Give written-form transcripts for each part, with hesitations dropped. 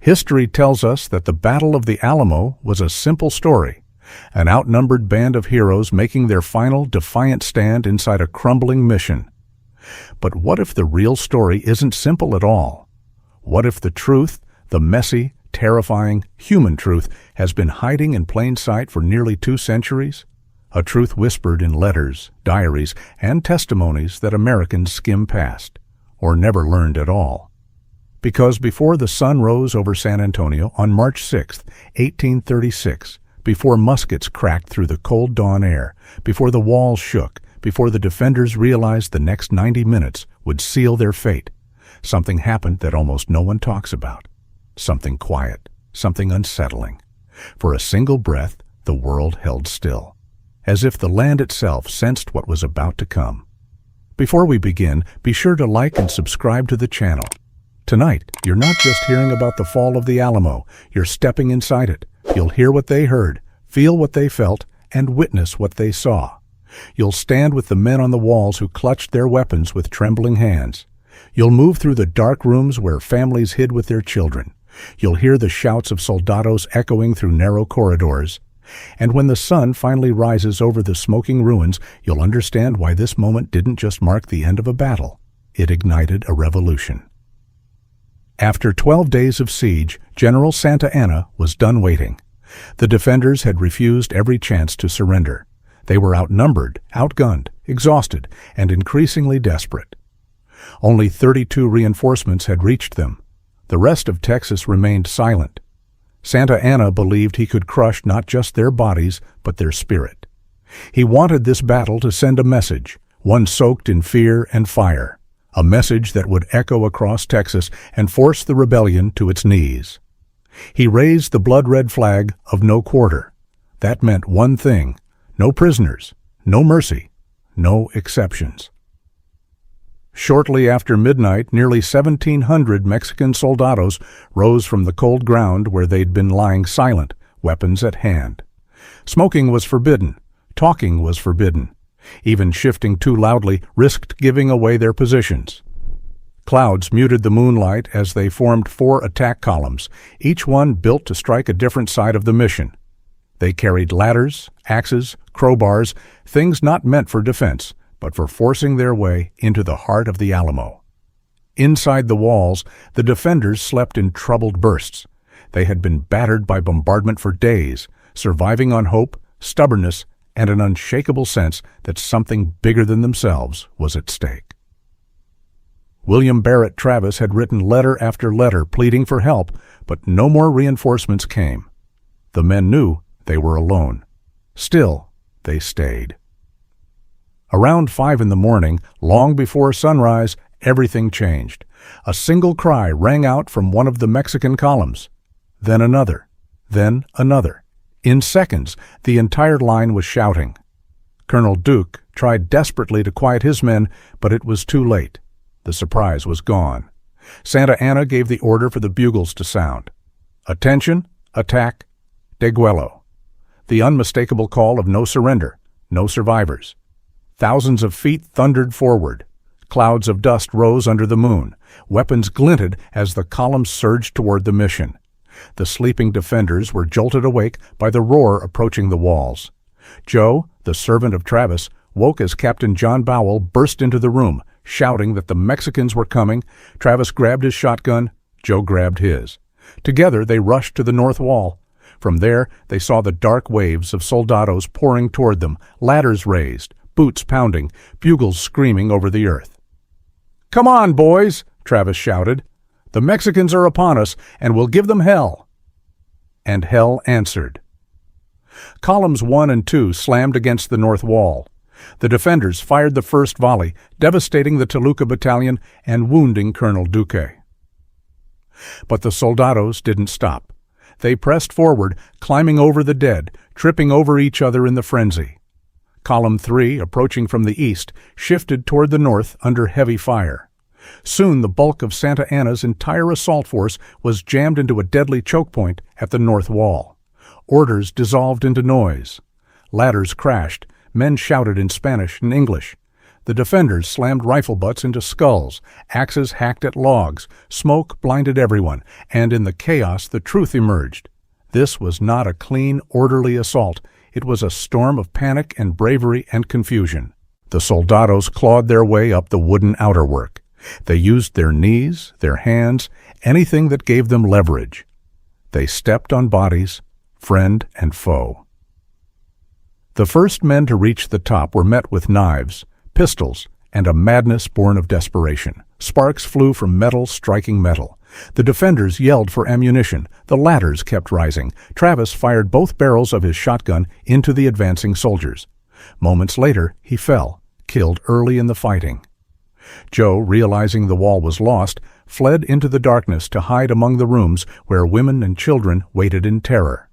History tells us that the Battle of the Alamo was a simple story, an outnumbered band of heroes making their final defiant stand inside a crumbling mission. But what if the real story isn't simple at all? What if the truth, the messy, terrifying, human truth, has been hiding in plain sight for nearly 2 centuries? A truth whispered in letters, diaries, and testimonies that Americans skim past, or never learned at all. Because before the sun rose over San Antonio on March 6, 1836, before muskets cracked through the cold dawn air, before the walls shook, before the defenders realized the next 90 minutes would seal their fate, something happened that almost no one talks about. Something quiet, something unsettling. For a single breath, the world held still, as if the land itself sensed what was about to come. Before we begin, be sure to like and subscribe to the channel. Tonight, you're not just hearing about the fall of the Alamo, you're stepping inside it. You'll hear what they heard, feel what they felt, and witness what they saw. You'll stand with the men on the walls who clutched their weapons with trembling hands. You'll move through the dark rooms where families hid with their children. You'll hear the shouts of soldados echoing through narrow corridors. And when the sun finally rises over the smoking ruins, you'll understand why this moment didn't just mark the end of a battle. It ignited a revolution. After 12 days of siege, General Santa Anna was done waiting. The defenders had refused every chance to surrender. They were outnumbered, outgunned, exhausted, and increasingly desperate. Only 32 reinforcements had reached them. The rest of Texas remained silent. Santa Anna believed he could crush not just their bodies, but their spirit. He wanted this battle to send a message, one soaked in fear and fire, a message that would echo across Texas and force the rebellion to its knees. He raised the blood-red flag of no quarter. That meant one thing: no prisoners, no mercy, no exceptions. Shortly after midnight, nearly 1,700 Mexican soldados rose from the cold ground where they'd been lying silent, weapons at hand. Smoking was forbidden. Talking was forbidden. Even shifting too loudly risked giving away their positions. Clouds muted the moonlight as they formed 4 attack columns, each one built to strike a different side of the mission. They carried ladders, axes, crowbars, things not meant for defense, but for forcing their way into the heart of the Alamo. Inside the walls, the defenders slept in troubled bursts. They had been battered by bombardment for days, surviving on hope, stubbornness, and an unshakable sense that something bigger than themselves was at stake. William Barrett Travis had written letter after letter pleading for help, but no more reinforcements came. The men knew they were alone. Still, they stayed. Around 5 in the morning, long before sunrise, everything changed. A single cry rang out from one of the Mexican columns. Then another. Then another. In seconds, the entire line was shouting. Colonel Duke tried desperately to quiet his men, but it was too late. The surprise was gone. Santa Anna gave the order for the bugles to sound. Attention, attack, deguelo. The unmistakable call of no surrender, no survivors. Thousands of feet thundered forward. Clouds of dust rose under the moon. Weapons glinted as the columns surged toward the mission. The sleeping defenders were jolted awake by the roar approaching the walls. Joe, the servant of Travis, woke as Captain John Bowell burst into the room, shouting that the Mexicans were coming. Travis grabbed his shotgun. Joe grabbed his. Together they rushed to the north wall. From there, they saw the dark waves of soldados pouring toward them, ladders raised, boots pounding, bugles screaming over the earth. "Come on, boys!" Travis shouted. "The Mexicans are upon us, and we'll give them hell." And hell answered. Columns 1 and 2 slammed against the north wall. The defenders fired the first volley, devastating the Toluca battalion and wounding Colonel Duque. But the soldados didn't stop. They pressed forward, climbing over the dead, tripping over each other in the frenzy. Column 3, approaching from the east, shifted toward the north under heavy fire. Soon the bulk of Santa Anna's entire assault force was jammed into a deadly choke point at the north wall. Orders dissolved into noise. Ladders crashed. Men shouted in Spanish and English. The defenders slammed rifle butts into skulls, axes hacked at logs, smoke blinded everyone, and in the chaos the truth emerged. This was not a clean, orderly assault. It was a storm of panic and bravery and confusion. The soldados clawed their way up the wooden outerwork. They used their knees, their hands, anything that gave them leverage. They stepped on bodies, friend and foe. The first men to reach the top were met with knives, pistols, and a madness born of desperation. Sparks flew from metal striking metal. The defenders yelled for ammunition. The ladders kept rising. Travis fired both barrels of his shotgun into the advancing soldiers. Moments later, he fell, killed early in the fighting. Joe, realizing the wall was lost, fled into the darkness to hide among the rooms where women and children waited in terror.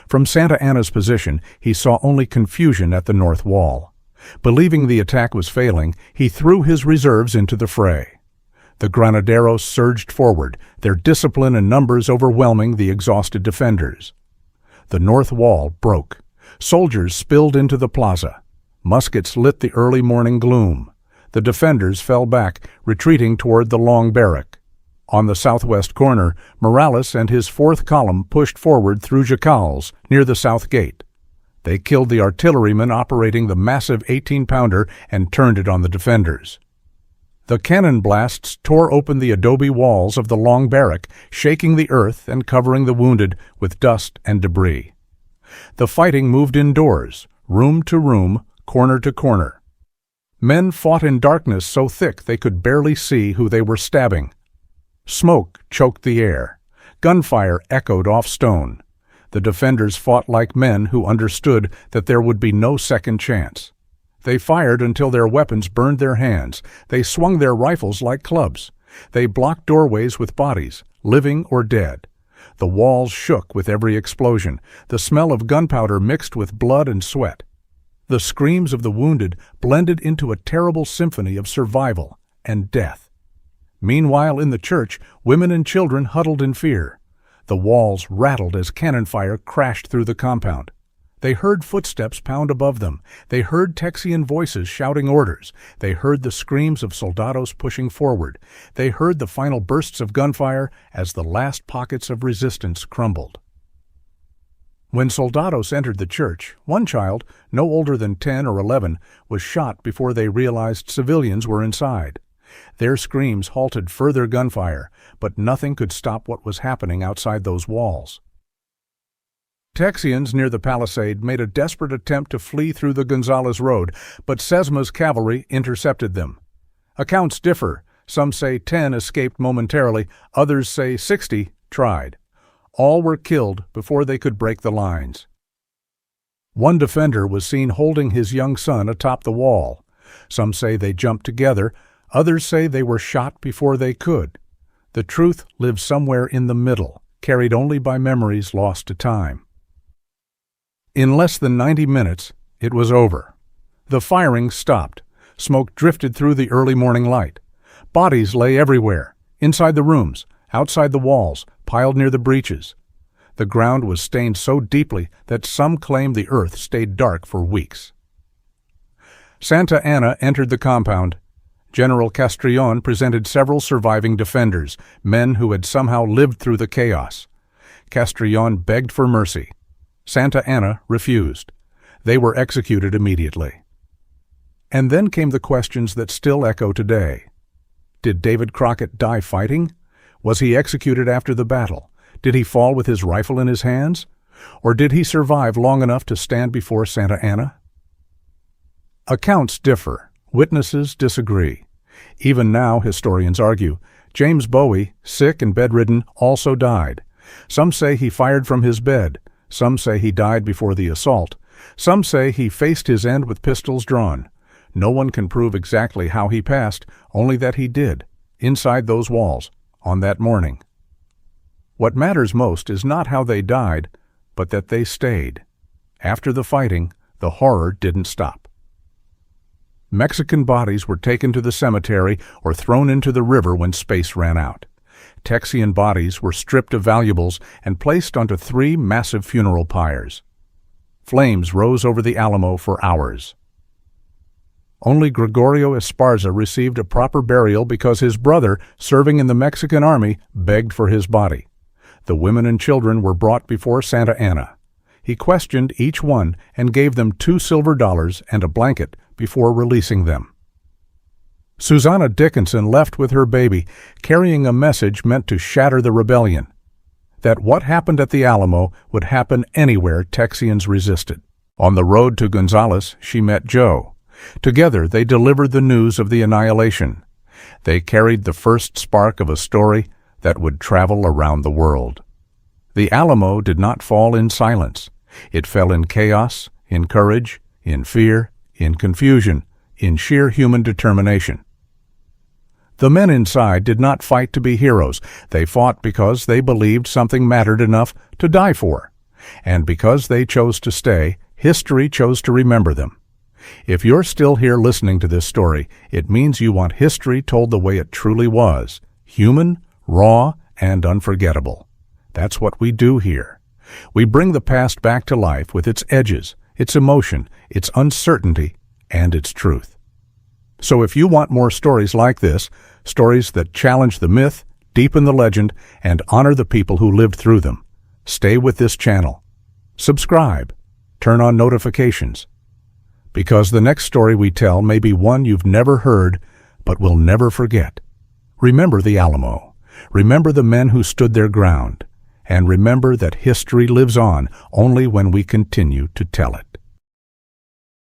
From Santa Anna's position, he saw only confusion at the north wall. Believing the attack was failing, he threw his reserves into the fray. The granaderos surged forward, their discipline and numbers overwhelming the exhausted defenders. The north wall broke. Soldiers spilled into the plaza. Muskets lit the early morning gloom. The defenders fell back, retreating toward the long barrack. On the southwest corner, Morales and his fourth column pushed forward through jacals near the south gate. They killed the artilleryman operating the massive 18-pounder and turned it on the defenders. The cannon blasts tore open the adobe walls of the long barrack, shaking the earth and covering the wounded with dust and debris. The fighting moved indoors, room to room, corner to corner. Men fought in darkness so thick they could barely see who they were stabbing. Smoke choked the air. Gunfire echoed off stone. The defenders fought like men who understood that there would be no second chance. They fired until their weapons burned their hands. They swung their rifles like clubs. They blocked doorways with bodies, living or dead. The walls shook with every explosion. The smell of gunpowder mixed with blood and sweat. The screams of the wounded blended into a terrible symphony of survival and death. Meanwhile, in the church, women and children huddled in fear. The walls rattled as cannon fire crashed through the compound. They heard footsteps pound above them. They heard Texian voices shouting orders. They heard the screams of soldados pushing forward. They heard the final bursts of gunfire as the last pockets of resistance crumbled. When soldados entered the church, one child, no older than 10 or 11, was shot before they realized civilians were inside. Their screams halted further gunfire, but nothing could stop what was happening outside those walls. Texians near the palisade made a desperate attempt to flee through the Gonzales Road, but Sesma's cavalry intercepted them. Accounts differ. Some say 10 escaped momentarily, others say 60 tried. All were killed before they could break the lines. One defender was seen holding his young son atop the wall. Some say they jumped together, others say they were shot before they could. The truth lives somewhere in the middle, carried only by memories lost to time. In less than 90 minutes, it was over. The firing stopped. Smoke drifted through the early morning light. Bodies lay everywhere, inside the rooms, outside the walls, piled near the breaches. The ground was stained so deeply that some claim the earth stayed dark for weeks. Santa Anna entered the compound. General Castrillon presented several surviving defenders, men who had somehow lived through the chaos. Castrillon begged for mercy. Santa Anna refused. They were executed immediately. And then came the questions that still echo today. Did David Crockett die fighting? Was he executed after the battle? Did he fall with his rifle in his hands? Or did he survive long enough to stand before Santa Anna? Accounts differ. Witnesses disagree. Even now, historians argue, James Bowie, sick and bedridden, also died. Some say he fired from his bed. Some say he died before the assault. Some say he faced his end with pistols drawn. No one can prove exactly how he passed, only that he did, inside those walls, on that morning. What matters most is not how they died, but that they stayed. After the fighting, the horror didn't stop. Mexican bodies were taken to the cemetery or thrown into the river when space ran out. Texian bodies were stripped of valuables and placed onto 3 massive funeral pyres. Flames rose over the Alamo for hours. Only Gregorio Esparza received a proper burial because his brother, serving in the Mexican army, begged for his body. The women and children were brought before Santa Anna. He questioned each one and gave them $2 silver and a blanket before releasing them. Susanna Dickinson left with her baby, carrying a message meant to shatter the rebellion, that what happened at the Alamo would happen anywhere Texians resisted. On the road to Gonzales, she met Joe. Together, they delivered the news of the annihilation. They carried the first spark of a story that would travel around the world. The Alamo did not fall in silence. It fell in chaos, in courage, in fear, in confusion, in sheer human determination. The men inside did not fight to be heroes. They fought because they believed something mattered enough to die for. And because they chose to stay, history chose to remember them. If you're still here listening to this story, it means you want history told the way it truly was, human, raw, and unforgettable. That's what we do here. We bring the past back to life with its edges, its emotion, its uncertainty, and its truth. So if you want more stories like this, stories that challenge the myth, deepen the legend, and honor the people who lived through them, stay with this channel. Subscribe. Turn on notifications. Because the next story we tell may be one you've never heard, but will never forget. Remember the Alamo. Remember the men who stood their ground. And remember that history lives on only when we continue to tell it.